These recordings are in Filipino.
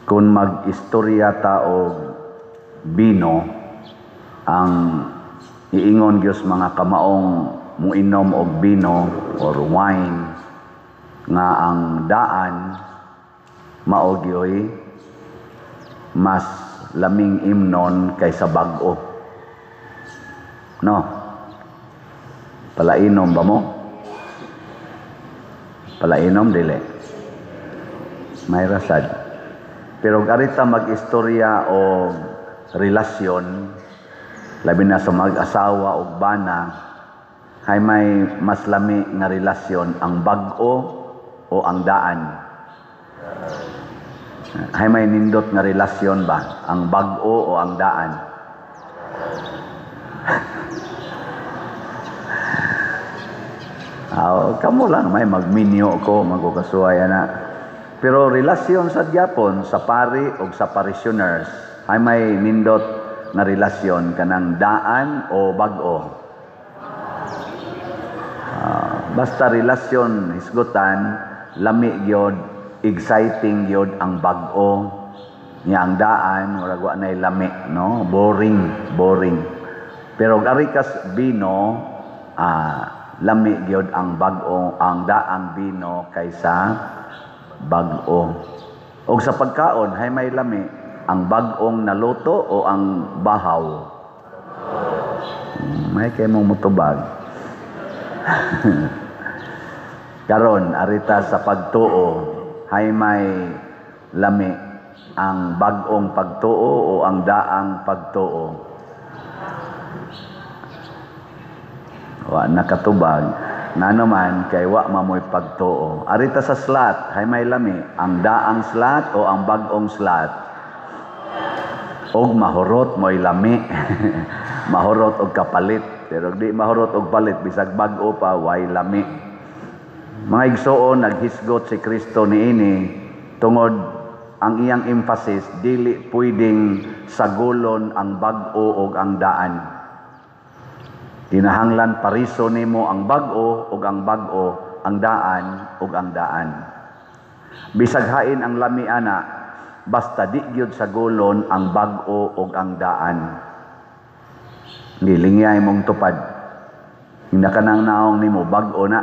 Kung mag-istorya ta og bino, ang iingon Diyos mga kamaong muinom og bino or wine nga ang daan mao gyoy mas laming imnon kaysa bag-o. No? Palainom ba mo? Palainom dili. May rasad. Pero arita mag-istorya o relasyon, labi na sa mag-asawa o bana, hay may mas lami nga relasyon ang bag-o o ang daan. Hay may nindot nga relasyon ba? Ang bag-o o ang daan? Kamo lang, may magminyo ko, magkukasuaya na. Pero relasyon sa Japon, sa pari o sa parishioners, ay may nindot na relasyon kanang daan o bag-o. Basta relasyon, hisgutan, lami gyud, exciting gyud ang bag-o. Nya ang daan, murag wa nay lami, no? Boring. Pero arikas bino, lami gyud ang bag-o, ang daang bino kaysa bag-o. O sa pagkaon, hay may lami, ang bag-ong naluto o ang bahaw? May kay mong mutubag. Karon, arita sa pagtuo, hay may lami, ang bag-ong pagtuo o ang daang pagtuo? Wa nakatubag. Nga naman, kay wa mamoy pagtuo. Arita sa slot, hay may lami, ang daang slot o ang bag-ong slot? Og mahurot mo'y lami. Mahurot og kapalit. Pero di mahurot og palit, bisag bag-o pa, way lami. Mga igsoon, naghisgot si Kristo niini, tungod ang iyang emphasis, dili pwedeng sagulon ang bag-o og ang daan. Kinahanglan pariso nimo ang bag-o ug ang bag-o, ang daan ug ang daan. Bisag hain ang lami ana, basta di gyud sa gulon ang bag-o ug ang daan. Nilingya imong tupad. Hinda ka nang naong nimo bag-o na.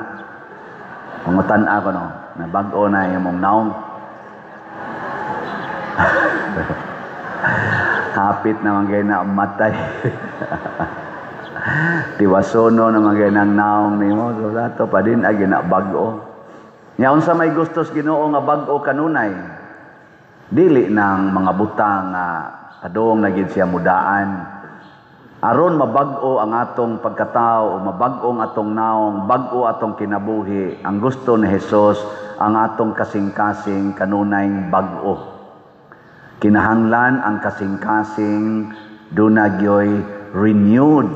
Pangutan ako no, na bag-o na imong naong. Hapit naman kayo na matay. Tiwasono naman kayo ng naong nimo. So dato pa din ay ginabag-o. Nya unsa may gustos Ginoo nga bag-o kanunay? Dili nang mga butang nga kadong na gid siya mudaan. Aron mabag-o ang atong pagkatao o mabag-o ang atong naong, bag-o atong kinabuhi. Ang gusto ni Hesus ang atong kasing-kasing kanunay bag-o. Kinahanglan ang kasing-kasing dunagyoy renewed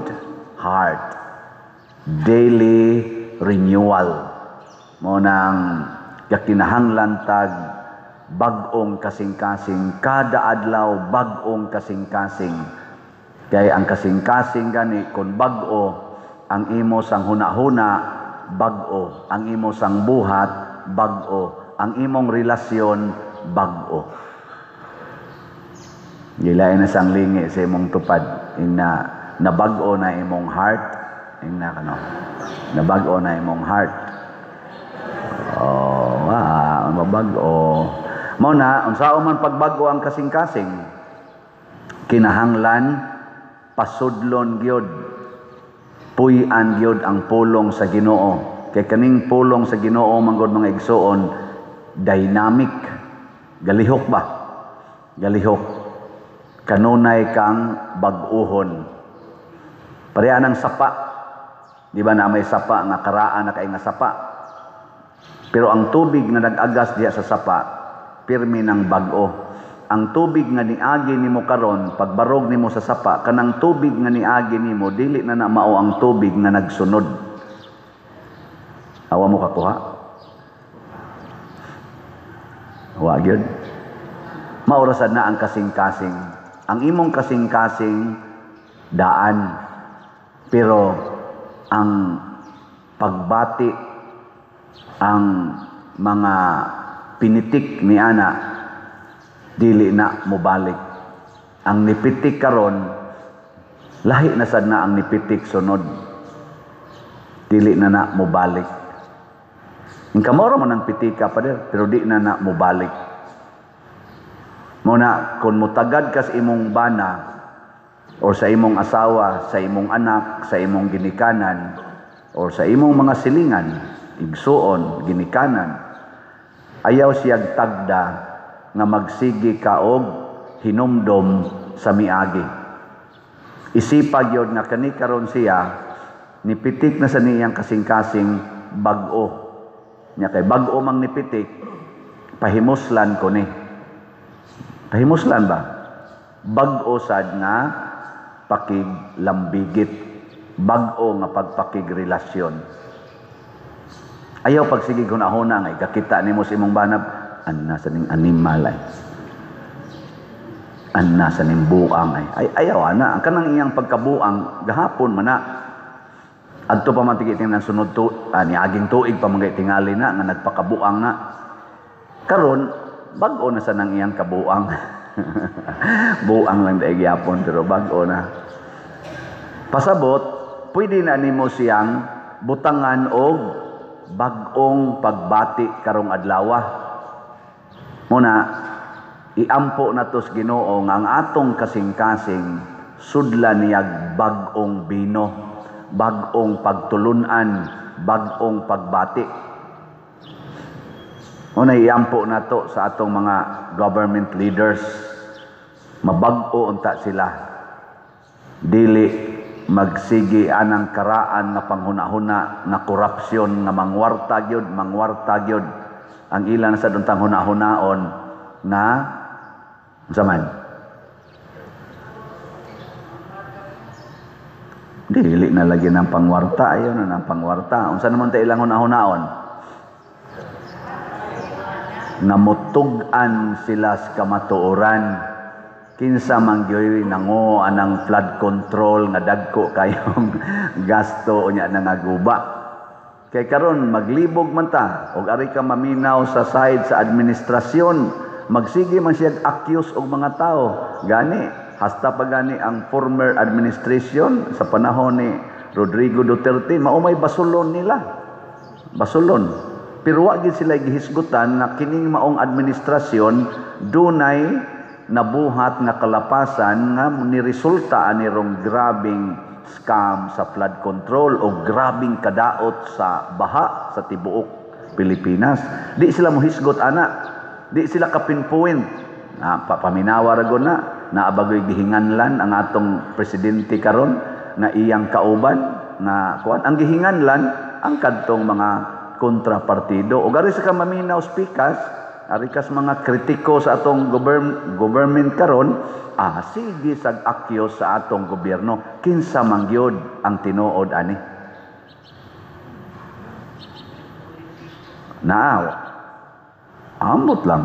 heart. Daily renewal. Mo nang kinahanglan tag bag-ong kasing-kasing, kada adlaw bag-ong kasing-kasing. Kay ang kasing-kasing gani kun bag-o, ang imo sang hunahuna bag-o, ang imo sang buhat bag-o, ang imong relasyon bag-o. Gilain na sang lingi sa imong tupad, ina nabag-o na imong heart, ina kano, nabag-o na imong heart. Mabag-o. Mao na unsa man pagbago ang kasing-kasing, kinahanglan pasudlon gyud, puy-an gyud ang pulong sa Ginoo. Kay kaning pulong sa Ginoo manggod mga igsoon, dynamic, galihok ba? Galihok. Kanunay kang bag-uhon. Pareha ng sapa. Di ba na may sapa nga karaan na kay nga sapa? Pero ang tubig nga nag-agas diha sa sapa, pirmi ng bag-o. Ang tubig nga niagi nimo karon, pagbarog nimo sa sapa, kanang tubig nga niagi nimo dili na mao ang tubig nga nagsunod. Awa mo kakuha? Wa gyud. Maurasan na ang kasing-kasing. Ang imong kasing-kasing daan, pero ang pagbati, ang mga pinitik ni ana dili na mobalik. Ang nipitik karon lahi na sad na ang nipitik sunod. Dili na mobalik. Ang kamoro man ang pitika pa der, pero di na mobalik. Muna kung mutagad ka sa imong bana o sa imong asawa, sa imong anak, sa imong ginikanan o sa imong mga silingan, igsuon, ginikanan, ayaw siyag tagda nga magsigi ka og hinumdom sa miagi. Isipag yun nga kani karon siya nipitik na sa niyang kasing-kasing bag-o. Nya kay bag-o mang nipitik, pahimuslan ko ni. Pahimuslan ba? Bag-o sad nga pakiglambigit. Bag-o nga pagpakigrelasyon. Ayaw pagsige hunahuna nga kakita nimo sa imong banab, anna sa ning animal ay. Anna sa ning buang ay ayaw ana ang kanang iyang pagkabuang gahapon man na. Adto pa man tigiting ng sunod niaging tuig pa mga tingali na nga nagpakabuang na. Karon bag-o na sa nang iyang kabuang. Buang lang daig yapon pero bag-o na. Pasabot, pwede na nimo siyang butangan og bag-ong pagbati karong adlaw. Muna iampo natos Ginoo nga ang atong kasing-kasing sudlan niyag bag-ong bino, bag-ong pagtulunan, bag-ong pagbati. Una iampo nato sa atong mga government leaders, mabag-o unta sila. Dili magsigi anang karaan nga panghuna-huna na korupsyon nga mangwarta gyud ang ilan sa duntang huna-hunaon na zaman. Dili na lagi ng pangwarta, ayaw na ng pangwarta. Unsa naman ta ilang huna-hunaon? Namutugan sila sa kamatuoran. Kinsa mangyoy nango anang flood control nga dagko kayong gasto unya na nga guba. Kay karon maglibog man ta og ari ka maminaw sa side sa administrasyon, magsige man siya accuse og mga tao. Gani hasta pa gani ang former administration sa panahon ni Rodrigo Duterte maumay basulon nila. Basulon. Pero wa gid sila gihisgutan na kining maong administrasyon dunay nabuhat nga kalapasan nga niresulta anirong grabing scam sa flood control o grabing kadaot sa baha sa tibuok Pilipinas. Di sila mohisgot ana. Di sila kapinpoint. Paminawa ragon na naabagoy gihinganlan ang atong presidente karon na iyang kauban na kuan ang gihinganlan ang kadtong mga kontrapartido o gari sa maminaw speakers ari kas mga kritiko sa atong government karon sige sag akyos sa atong gobyerno kinsa mangyod ang tinuod ani naaw ambot lang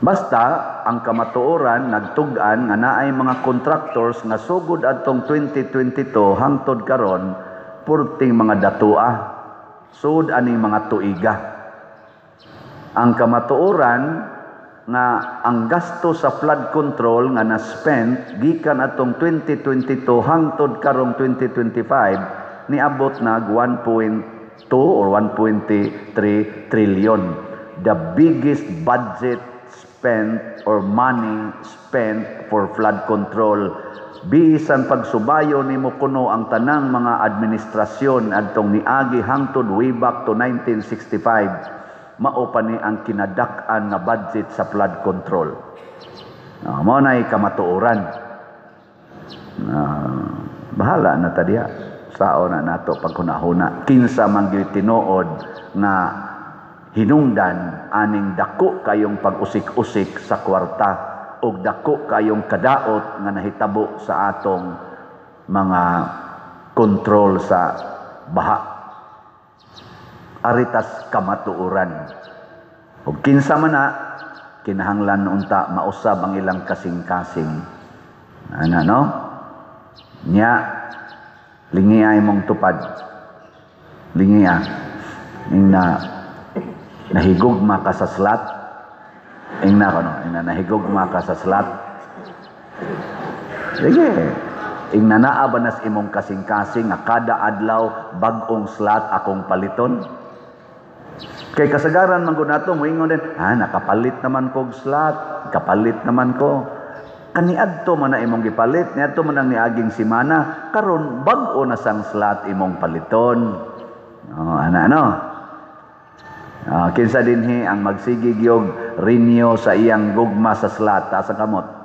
basta ang kamatuoran nagtug-an nga naay mga contractors nga sugod adtong 2022 hangtod karon purting mga datua sud aning mga tuiga. Ang kamatuoran nga ang gasto sa flood control nga na-spend gikan atong 2022 hangtod karong 2025 niabot nag 1.2 or 1.3 trillion. The biggest budget spent or money spent for flood control. Bisan pagsubayo nimo kuno ang tanang mga administrasyon adtong niagi hangtod way back to 1965. Mao pa ni ang kinadak-an nga budget sa flood control. Mao nay kamatuoran. Bahala na ta diha. Sao na nato pagkunahuna. Kinsa man gyud tinuod nga hinungdan aning dako kayong pag-usik-usik sa kwarta og dako kayong kadaot nga nahitabo sa atong mga kontrol sa baha. Aritas kamatuoran. O kinsa man na, kinahanglan unta mausab ang ilang kasing-kasing. Ano, no? Nya, lingiay mong tupad. Lingiya. Na Nahigugma ka sa slat. Ingna ko, no? Ingna, nahigugma ka sa slat. Sige. Ingna naa ba nas imong kasing-kasing nga kada adlaw bag-ong slat akong paliton? Kay kasagaran man gud nato moingon din, nakapalit naman kog slat, kapalit naman ko. Kaniadto man na imong gipalit, niadto man ang niaging semana, karon bag-o na sang slat imong paliton. Kinsa dinhi ang magsigig og renew sa iyang gugma sa slat ta sa kamot.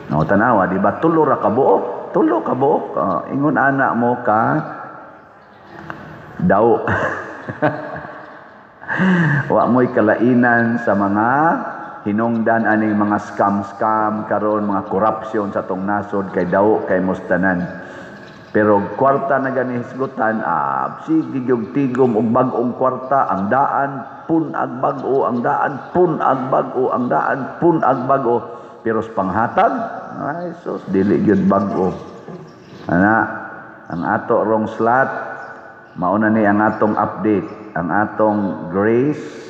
Tanawa, di ba tulo ra ka buok? Tulo ka buok. Ingon ana mo ka daw. Wa mo'y kalainan sa mga hinungdan aning mga scam karon, mga korupsyon sa tong nasod kay daw kay mustanan. Pero kwarta na gani hisgutan, sige gyud tigom og bag-ong kwarta, ang daan pun ag bag-o, ang daan pun ag bag-o, ang daan pun ag bag-o. Pero sa panghatag, ay sus, dili gyud bag-o. Ang ato rong slat, mauna ni ang atong update, ang atong grace,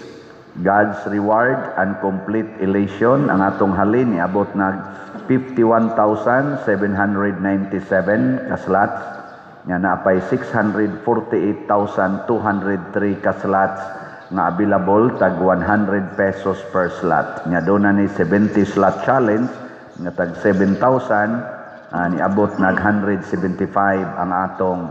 God's reward and complete elation, ang atong halin niabot na 51,797 kaslats, nga naapay 648,203 kaslats nga available tag 100 pesos per slot. Nga doon na ni 70 slot challenge nga tag 7,000, niabot nag 175 ang atong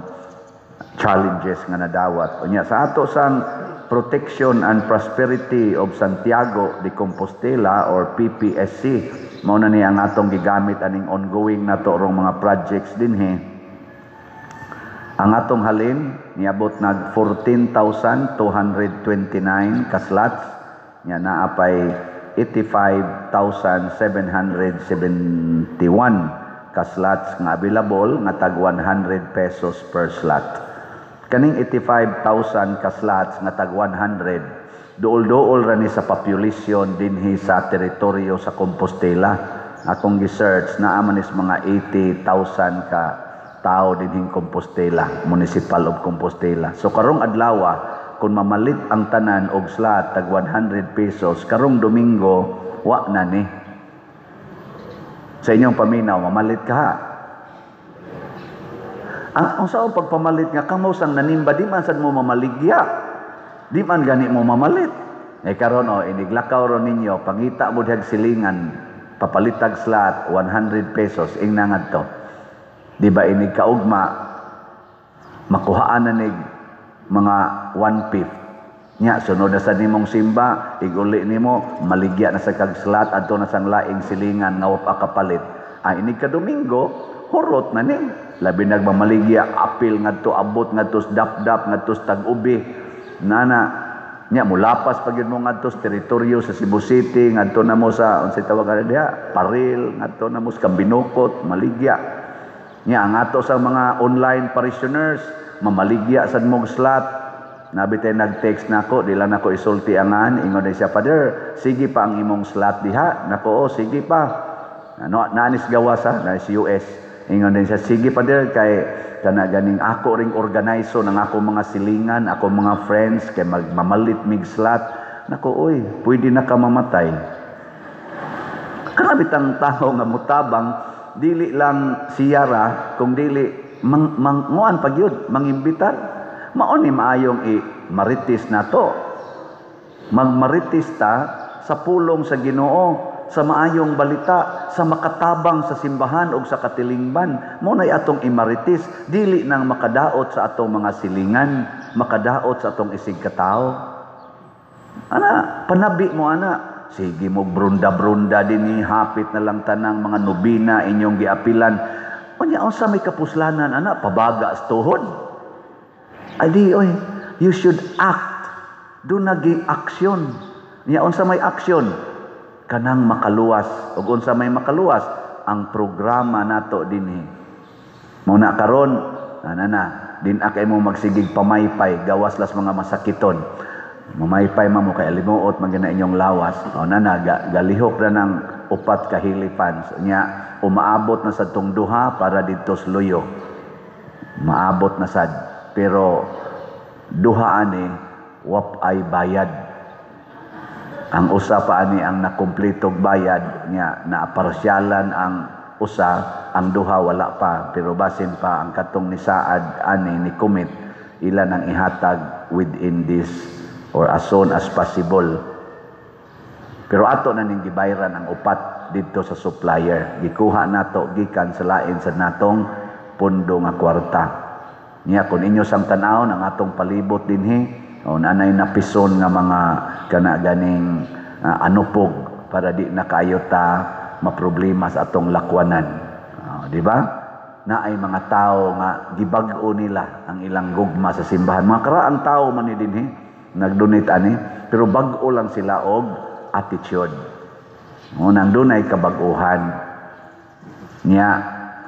challenges nga nadawat. Unya sa ato sang Protection and Prosperity of Santiago de Compostela or PPSC, mao na ni ang atong gigamit aning ongoing nato rong mga projects dinhi. Ang atong halin niabot nag 14,229 kaslots, nya naapay 85,771 kaslots nga available nga tag 100 pesos per slot. Kaning 85,000 kaslots nga tag 100, duol-duol ra ni sa population dinhi sa teritoryo sa Compostela. Akong gi-search naa man is mga 80,000 ka tao dinhing Compostela, Municipal of Compostela. So karong adlaw, kung mamalit ang tanan og slot tag 100 pesos, karong Domingo wa na ni. Sa inyong paminaw, mamalit ka. Ang saan pagpamalit nga kamo sang nanimba, di man sad mo mamaligya. Di man gani mo mamalit. Karon iniglakaw ron ninyo, pangita mo dihag silingan, papalitag slot 100 pesos ingna ngadto. Di ba inig kaugma, makuhaan na nig mga 1/5. Nya sunod na sa nimong simba, iguli nimo, maligya na sa kag slot adto na sang laing silingan nga wa kapalit. Inig ka Domingo, hurot na ni. Labi nagmamaligya, apil ngadto, abot ngadto dap-dap, ngadto tag-ubi. Nana, nya mulapas pag yun mo ngadto sa teritoryo sa Cebu City, ngadto na mo sa, unsay tawag ka diha, Paril, ngadto na mo sa Kabinokot, maligya. Nya, ang ato sa mga online parishioners, mamaligya sa mong slot. Nabi tayo nag-text na ako, dila na ko isulti angan, ingon na siya, Father, sige pa ang imong slot diha. Nako, sige pa. Naanis gawas na sa US. Ingon din siya, sige Father, kay kana ganing ako ring organizo ng ako mga silingan, ako mga friends, kay magmamalit mig slot. Nako, pwede na ka mamatay. Karabit ang tao nga mutabang, dili lang siyara, kung dili, nguan pagyud, mangimbitar. Maoni maayong maritis na to. Magmaritis ta sa pulong sa Ginoo, sa maayong balita, sa makatabang sa simbahan o sa katilingban. Muna'y atong imaritis, dili nang makadaot sa atong mga silingan, makadaot sa atong isig katao. Panabi mo sige mo brunda-brunda din hapit na lang tanang mga nobina inyong giapilan. Unya, sa may kapuslanan, pabaga as tuhod. You should act. Do naging aksyon. Niya, unsa may aksyon? Kanang makaluwas. O unsa may makaluwas? Ang programa nato dinhi. Muna karon, din akay mo magsigig pamaypay, gawas las mga masakiton. Mamaypay mo kay alimuot magina inyong lawas. Galihok na ng upat ka hilipan. Nya, umaabot na sa tong duha para dito sa luyo. Maabot na sad. Pero duha ani wap ay bayad. Ang usa pa ani ang nakumpletog bayad nya naaparsyalan ang usa, ang duha wala pa, pero basin pa ang katong ni Saad ani ni commit ilan ang ihatag within this or as soon as possible. Pero ato na ning gibayran ang upat dito sa supplier. Gikuha nato gikan sa lain sa natong pundo nga kwarta. Niya kung inyo sang tan-awon ang atong palibot dinhi, o nanay napison nga mga kana ganing anupog para di na kayo ta maproblema sa atong lakwanan. Di ba? Na ay mga tao nga gibag-o nila ang ilang gugma sa simbahan. Mga karaang tao man ni dinhi nagdonate ani, pero bag-o lang sila og attitude. Nang dunay kabag-uhan niya,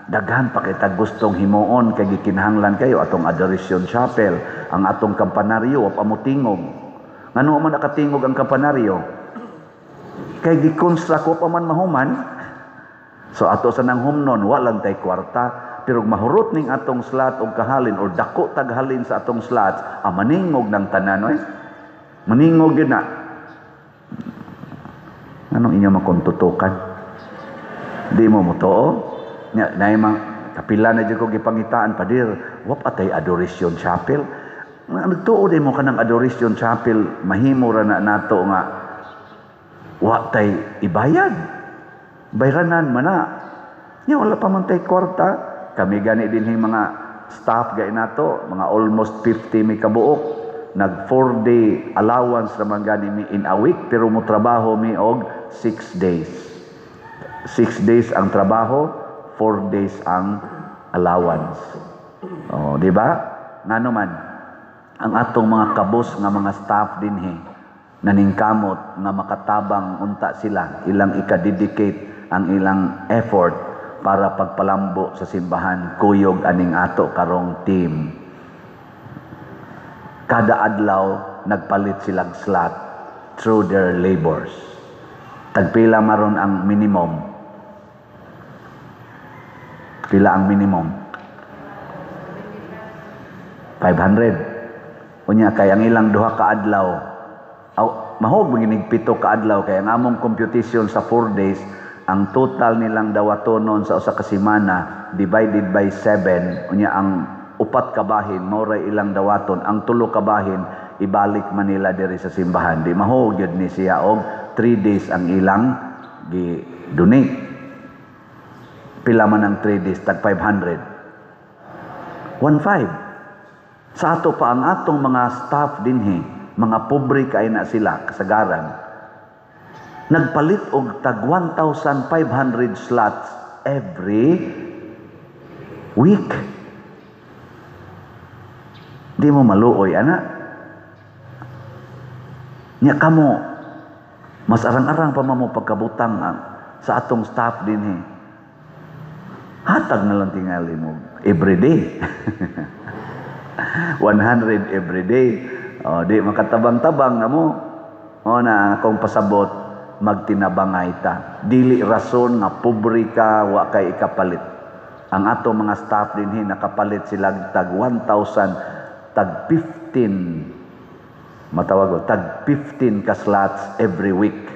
daghan pa kita gustong himuon kay gikinahanglan kayo atong adoration chapel, ang atong kampanaryo wa pamutingog. Ngano man nakatingog ang kampanaryo? Kay gikonstruct ko pa man mahuman. So ato sa nang humnon wa lang tay kwarta, pero mahurot ning atong slot og kahalin or dako taghalin sa atong slots, maningog ng tanan oy. Maningog yun na. Anong inyo makontutukan? Di mo motoo? Na imang kapila na dyan ko gipangitaan, padir, wap atay adoration chapel. Nagtuo din mo ka ng adoration chapel, mahimo ra na nato nga, wap tay ibayad. Bayranan man na. Nya wala pa man tay kwarta. Kami gani din yung mga staff gay nato, mga almost 50 may kabuok. Nag 4-day allowance naman gani mi in a week, pero mo trabaho mi og 6 days. 6 days ang trabaho, 4 days ang allowance. Di ba? Ngano man ang atong mga kabos nga mga staff dinhi naningkamot nga makatabang unta sila, ilang ikadedicate ang ilang effort para pagpalambo sa simbahan, kuyog aning ato karong team. Kada adlaw nagpalit silang slot through their labors. Tagpila maron ang minimum. Pila ang minimum? 500. Unya kay ang ilang duha ka adlaw. Mahog maginig 7 ka adlaw kay ang among computation sa 4 days, ang total nilang dawatonon sa usa ka semana divided by 7, unya ang upat ka bahin mao ilang dawaton, ang 3 ka bahin ibalik Manila diri sa simbahan. Di mahog gyud ni siya og 3 days ang ilang gi-donate. Pila man ang 3 days, tag 500. 1.5. Sa ato pa ang atong mga staff dinhi, mga pobre kay na sila kasagaran. Nagpalit og tag 1,500 slots every week. Di mo maluoy, ana. Nya kamo, mas arang-arang pa mo pagkabutang sa atong staff dinhi. Hatag na lang tingali mo everyday. 100 everyday. Di makatabang-tabang na mo. Na akong pasabot, magtinabangay ta. Dili rason nga pobre ka, wa kay ikapalit. Ang ato mga staff dinhi nakapalit sila tag 1,000, tag 15, matawag tag 15 ka slots every week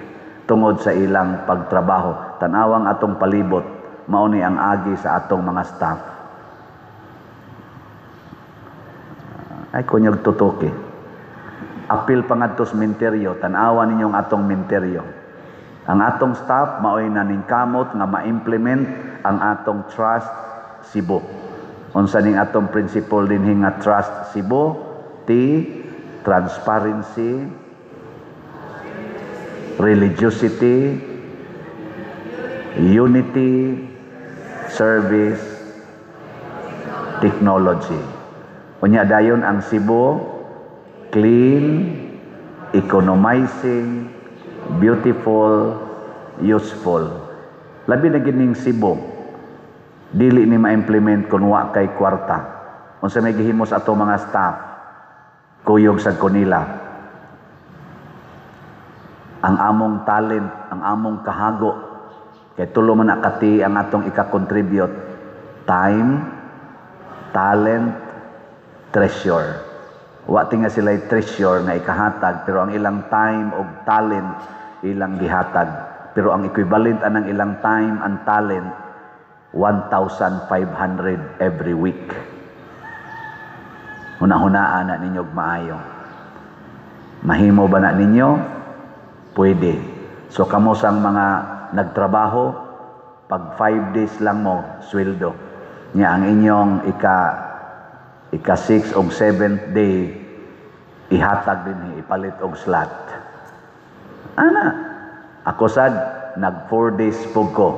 tungod sa ilang pagtrabaho. Tanawang atong palibot, mao ni ang agi sa atong mga staff. Ay kunyag tutok eh. Apil pangadto sa menteryo, tanawa ninyong atong menteryo. Ang atong staff maoy naningkamot nga ma-implement ang atong Trust Cebu. Unsa ning atong principle dinhi nga Trust Cebu? Transparency, religiosity, unity, service, technology. Unya dayon ang Cebu, clean, economizing, beautiful, useful. Labi na gining Cebu, dili ni ma-implement kun wa kay kwarta. Unsa may gihimo sa ato mga staff, kuyog sa kunila. Ang among talent, ang among kahago, kay tulo man nakati ang atong ika-contribute. Time, talent, treasure. Wa tinga sila treasure nga ikahatag, pero ang ilang time o talent ilang gihatag. Pero ang equivalent anang ilang time and talent 1,500 every week. Hunahunaan na ninyo maayo. Mahimo ba na ninyo? Pwede. So kamo sang mga nagtrabaho, pag 5 days lang mo sweldo. Nya ang inyong ika 6 o 7th day ihatag din ipalit og slot. Ana, ako sad nag 4 days pug ko.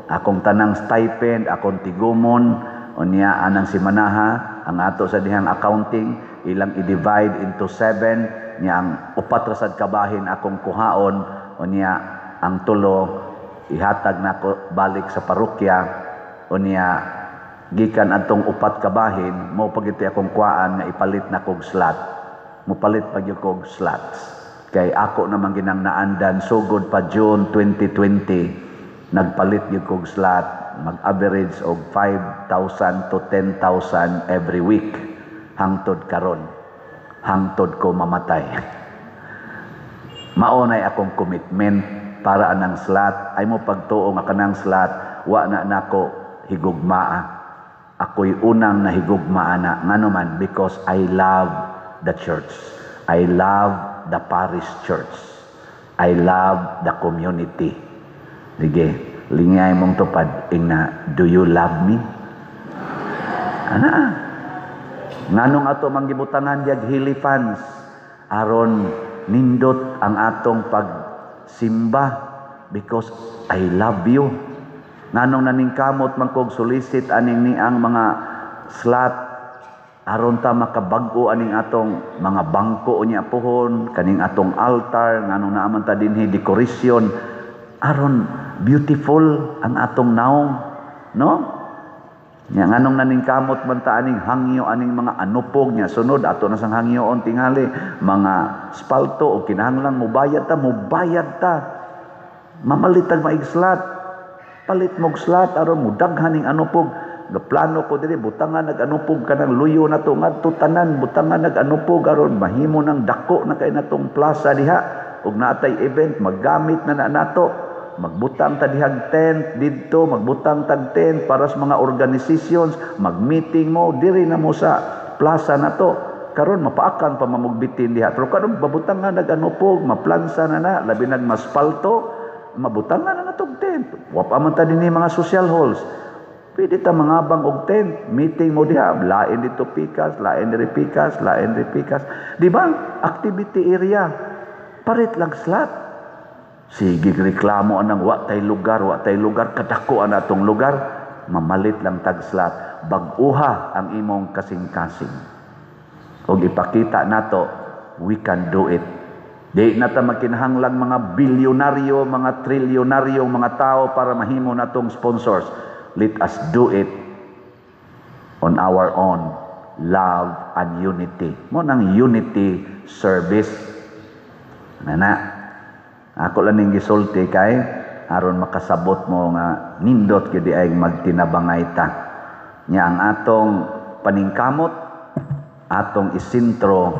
Akong tanang stipend, akong tigumon, unya anang simanaha, ang ato sa dihang accounting, ilang i-divide into 7, nya ang upat ra sad kabahin akong kuhaon, unya ang tulo ihatag nako balik sa parokya, unya gikan adtong upat kabahin mo pagiti akong kuhaan nga ipalit na kog slot. Mupalit pag yung kog slots. Kay ako naman ginang naandan sugod pa June 2020 nagpalit yung kog slot, mag-average og 5,000 to 10,000 every week hangtod karon. Hangtod ko mamatay. Maunay akong commitment para anang slot ay mo pagtuo nga kanang slot wa na nako higugmaa. Ako'y unang nahigugmaa na nganuman because I love the church. I love the parish church. I love the community. Sige, lingay mong tupad ingna, do you love me? Ana, nganong ato manggibutangan diag hilifans aron nindot ang atong pagsimba because I love you. Nganong naningkamot man kog solicit aning ni ang mga slot aron ta makabag-o aning atong mga bangko unya pohon, kaning atong altar nganong naaman ta dinhi decoration aron beautiful ang atong naong, no? Nya nganong naningkamot man ta aning hangyo aning mga anupog nya sunod ato na sang hangyoon tingali mga spalto o kinahanglang mubayad ta mamalitag maigslot palit mog slot aron mudaghan ning anupog. Gaplano ko diri butangan nag-anupog kanang luyo na to ngadto tanan butangan nag-anupog aron mahimo ng dako na kay natong plaza diha ug naatay event maggamit na nato. Magbutang ta dihang tent didto, magbutang tag tent para sa mga organizations, mag-meeting mo diri na mo sa plaza na to. Karon mapaakan pa mamugbitin diha. Pero karon babutang nga nag-anupog, maplansa na labi nag maspalto, mabutang na natong tent. Wa pa man ta dinhi mga social halls. Pwede ta mangabang og tent, meeting mo diha, lain dito pikas, lain diri pikas, lain diri pikas. Di ba? Activity area. Parit lang slot. Sige reklamo anang wa tay lugar kadako ana atong lugar, mamalit lang tag slot. Bag-uha ang imong kasing-kasing. Og ipakita nato we can do it. Di na ta makinahanglang mga bilyonaryo, mga trilyonaryo, mga tao para mahimo natong sponsors. Let us do it on our own. Love and unity. Mo nang unity service. Nana. Ako lang ning gisulti kay aron makasabot mo nga nindot gyud ay magtinabangay ta. Nya ang atong paningkamot atong isintro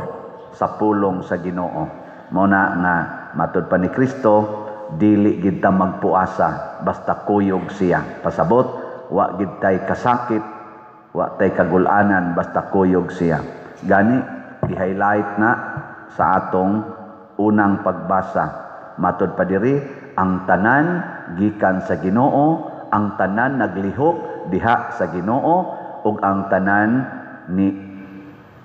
sa pulong sa Ginoo. Mo na nga matud pa ni Kristo dili gid ta magpuasa basta kuyog siya. Pasabot wa gid tay kasakit, wa tay kagul-anan basta kuyog siya. Gani i-highlight na sa atong unang pagbasa. Matod pa diri ang tanan gikan sa Ginoo, ang tanan naglihok diha sa Ginoo ug ang tanan ni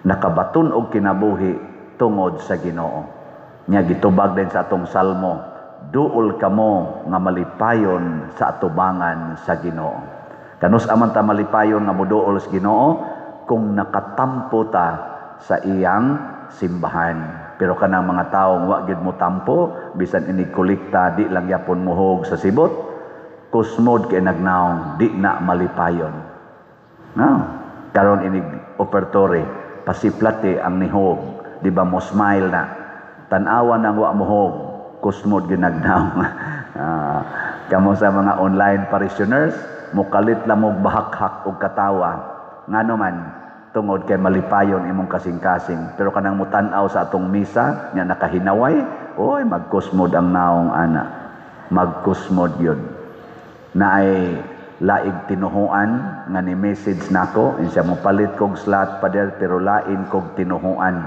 nakabaton og kinabuhi tungod sa Ginoo. Nya gitubag din sa atong salmo, duol kamo nga malipayon sa atubangan sa Ginoo. Kanus aman ta malipayon nga moduol sa Ginoo kung nakatampo ta sa iyang simbahan. Pero kanang mga taong wa gid mo tampo, bisan ini kolekta di lang yapon muhog sa sibot, kusmod kay nagnaong di na malipayon. No? Karon ini operatory, pasiplate ang nihog, di ba mo smile na. Tan-awa nang wa muhog, kusmod ginagnaong. Kamo sa mga online parishioners, mukalit lang mo bahak-hak og katawa. Ngano man tungod kay malipayon imong kasing-kasing. Pero kanang mutan-aw sa atong misa nga nakahinaway, oy magkusmod ang naong ana. Magkusmod yun. Na ay laig tinuhuan nga ni message nako, insya mo palit kog slot pader pero lain kog tinuhuan.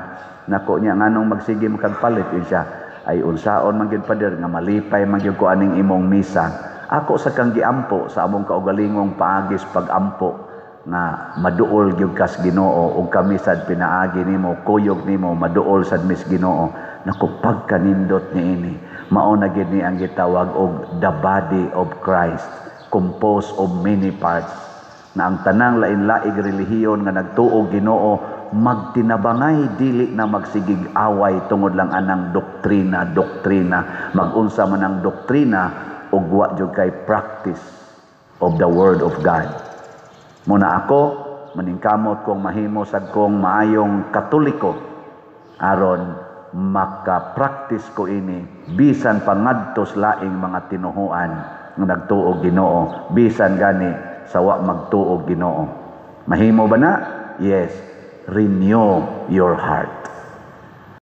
Nako niya nganong magsige makagpalit insya ay unsaon man gyud pader nga malipay man gyud ko aning imong misa. Ako sa kang giampo sa among kaugalingong paagis pagampo nga maduol gyud kas Ginoo ug kami sad pinaagi nimo kuyog nimo maduol sad mis Ginoo. Naku pagkanindot niini mao na gyud ni ang gitawag og the body of Christ, composed of many parts, na ang tanang lain-laing relihiyon nga nagtuo Ginoo magtinabangay dili na magsigig away tungod lang anang doktrina magunsa man ang doktrina ug wa jud kay practice of the word of God. Muna ako maningkamot kong mahimo sad kong maayong Katoliko aron maka-practice ko ini bisan pangadtos laing mga tinuhuan nga nagtuo Ginoo, bisan gani sa wa magtuo Ginoo. Mahimo ba na? Yes. Renew your heart.